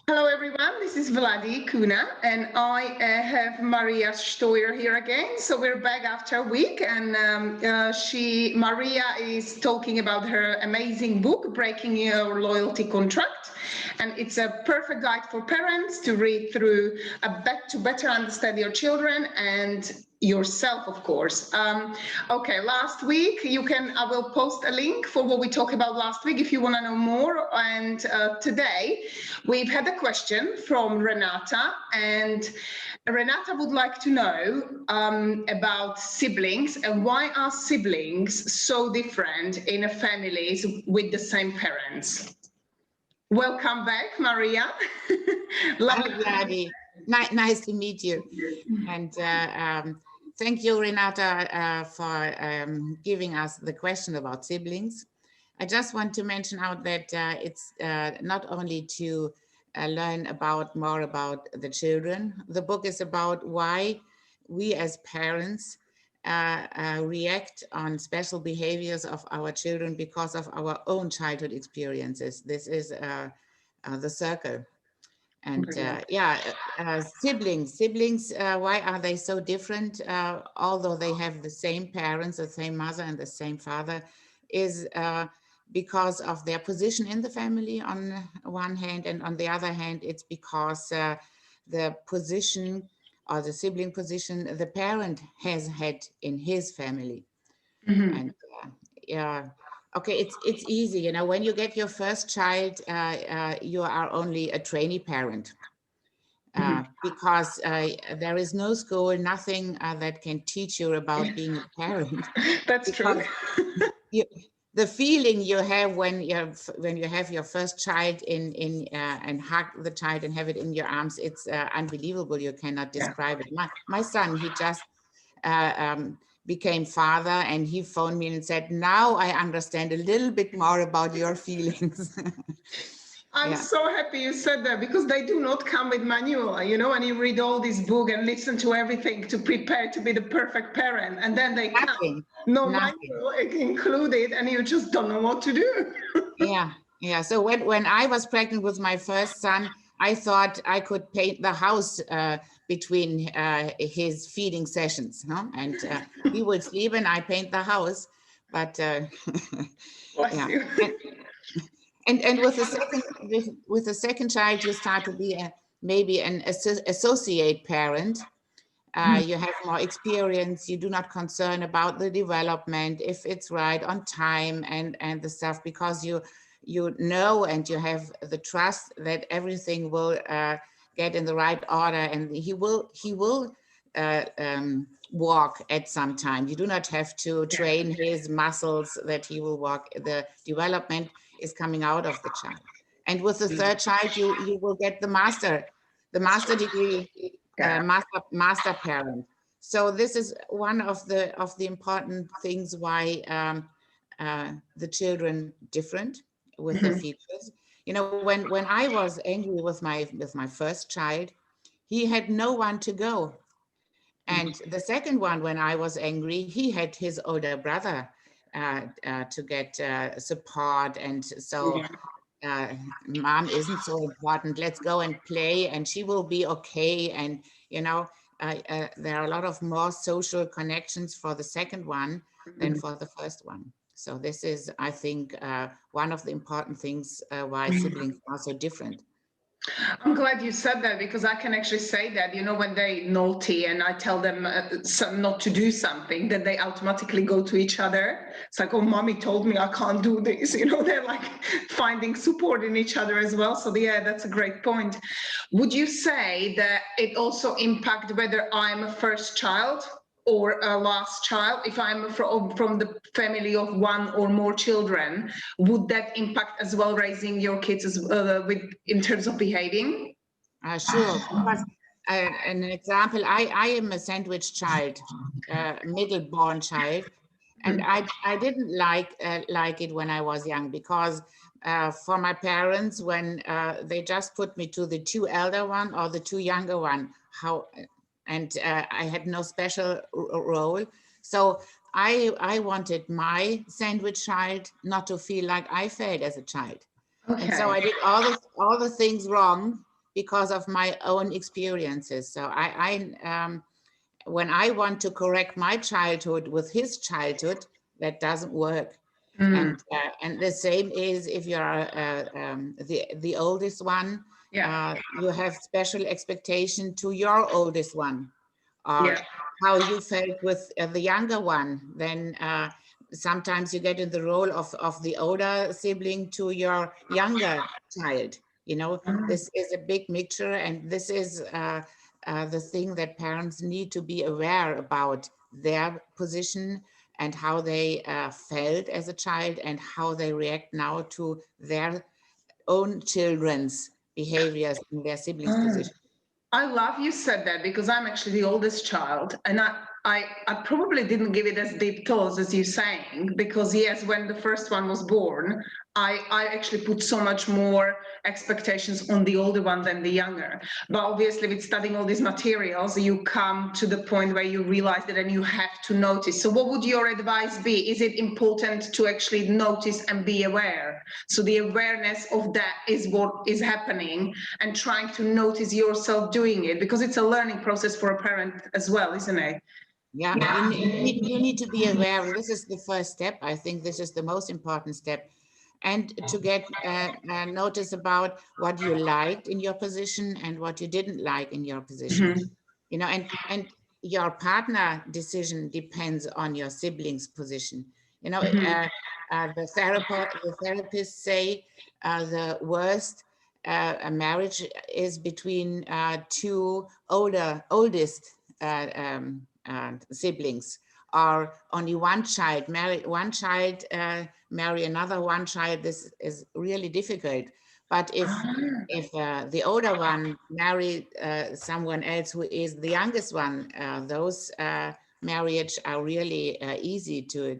Hello everyone, this is Vladi Kuna and I have Maria Steur here again. So we're back after a week and Maria is talking about her amazing book, Breaking Your Loyalty Contract. And it's a perfect guide for parents to read through to better understand your children and yourself, of course. Okay, last week I will post a link for what we talked about last week if you want to know more. And today we've had a question from Renata, and Renata would like to know about siblings and why are siblings so different in families with the same parents. Welcome back, Maria. Hi, Vladi. Nice to meet you. And thank you, Renata, for giving us the question about siblings. I just want to mention out that it's not only to learn more about the children. The book is about why we as parents react on special behaviors of our children because of our own childhood experiences. This is the circle. And siblings, why are they so different? Although they have the same parents, the same mother and the same father, is because of their position in the family on one hand, and on the other hand, it's because the position or the sibling position the parent has had in his family. And okay, it's easy, you know, when you get your first child, you are only a trainee parent because there is no school, nothing that can teach you about being a parent. That's true. The feeling you have when you have your first child and hug the child and have it in your arms, it's unbelievable. You cannot describe it. My son, he just became father, and he phoned me and said, now I understand a little bit more about your feelings. I'm so happy you said that, because they do not come with manual, you know, and you read all this book and listen to everything to prepare to be the perfect parent, and then they come, no manual included, and you just don't know what to do. Yeah. So when I was pregnant with my first son, I thought I could paint the house between his feeding sessions, no? And he would sleep and I paint the house. But Bless you. And with the second child, you start to be maybe an associate parent. You have more experience. You do not concern about the development, if it's right on time and the stuff, because you know and you have the trust that everything will get in the right order, and he will walk at some time. You do not have to train his muscles that he will walk. The development is coming out of the child. And with the third child, you will get the master degree, master parent. So this is one of the important things why the children different with their features. You know, when I was angry with my first child, he had no one to go. And the second one, when I was angry, he had his older brother to get support. And so mom isn't so important. Let's go and play and she will be okay. And, you know, there are a lot of more social connections for the second one than for the first one. So this is, I think, one of the important things why siblings are so different. I'm glad you said that, because I can actually say that, you know, when they're naughty and I tell them not to do something, then they automatically go to each other. It's like, oh, mommy told me I can't do this. You know, they're like finding support in each other as well. So yeah, that's a great point. Would you say that it also impacts whether I'm a first child or a last child? If I'm from the family of one or more children, would that impact as well raising your kids in terms of behaving? Sure. Because, an example, I am a sandwich child, middle born child, and I didn't like it when I was young, because for my parents, when they just put me to the two elder one or the two younger one, I had no special role. So I wanted my sandwich child not to feel like I felt as a child. Okay. And so I did all the things wrong because of my own experiences. So when I want to correct my childhood with his childhood, that doesn't work. And the same is if you're the oldest one, you have special expectation to your oldest one, or how you felt with the younger one. Then sometimes you get in the role of the older sibling to your younger child. You know, this is a big mixture, and this is the thing that parents need to be aware about their position and how they felt as a child and how they react now to their own children's behaviors in their siblings' position. I love you said that, because I'm actually the oldest child, and I probably didn't give it as deep thoughts as you're saying, because yes, when the first one was born, I actually put so much more expectations on the older one than the younger. But obviously with studying all these materials, you come to the point where you realize that, and you have to notice. So what would your advice be? Is it important to actually notice and be aware? So the awareness of that is what is happening, and trying to notice yourself doing it, because it's a learning process for a parent as well, isn't it? Yeah, you need to be aware. This is the first step. I think this is the most important step. And to get notice about what you liked in your position and what you didn't like in your position. You know, and your partner decision depends on your sibling's position. You know, the therapists say the worst a marriage is between two oldest siblings, or only one child marry another one child. This is really difficult. But if the older one marry someone else who is the youngest one, those marriage are really easy to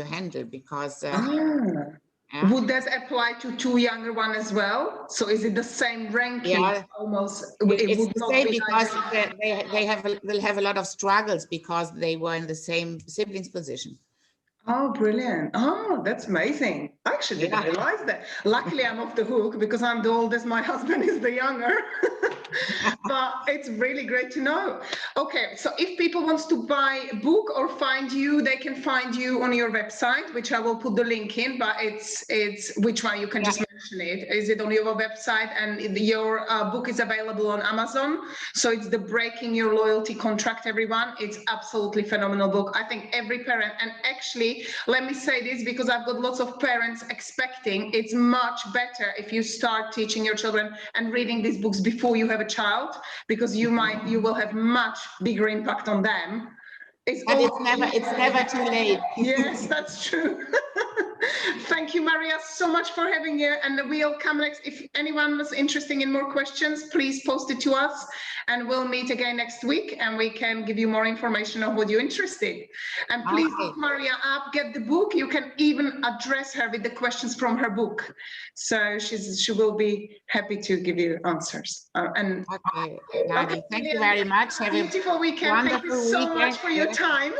handle, because would that apply to two younger one as well? So is it the same ranking? Yeah, almost. It's would the not same, be because like they will have a lot of struggles because they were in the same siblings position. Oh, brilliant. Oh, that's amazing. I actually didn't realize that. Luckily, I'm off the hook because I'm the oldest. My husband is the younger. But it's really great to know. Okay, so if people wants to buy a book or find you, they can find you on your website, which I will put the link in, but it's which one? You can just mention it. Is it on your website? And your book is available on Amazon. So it's the Breaking Your Loyalty Contract, everyone. It's absolutely phenomenal book. I think every parent, and actually, let me say this because I've got lots of parents expecting, it's much better if you start teaching your children and reading these books before you have a child, because you will have much bigger impact on them. But it's never too late. Yes, that's true. Thank you, Maria, so much for having you. And we'll come next. If anyone was interested in more questions, please post it to us, and we'll meet again next week, and we can give you more information on what you're interested. And please look Maria up, get the book. You can even address her with the questions from her book. So she will be happy to give you answers. Okay, Vladi, thank you very much. Have a beautiful weekend. Thank you so much for your time.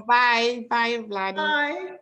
Bye, Vladi. Bye.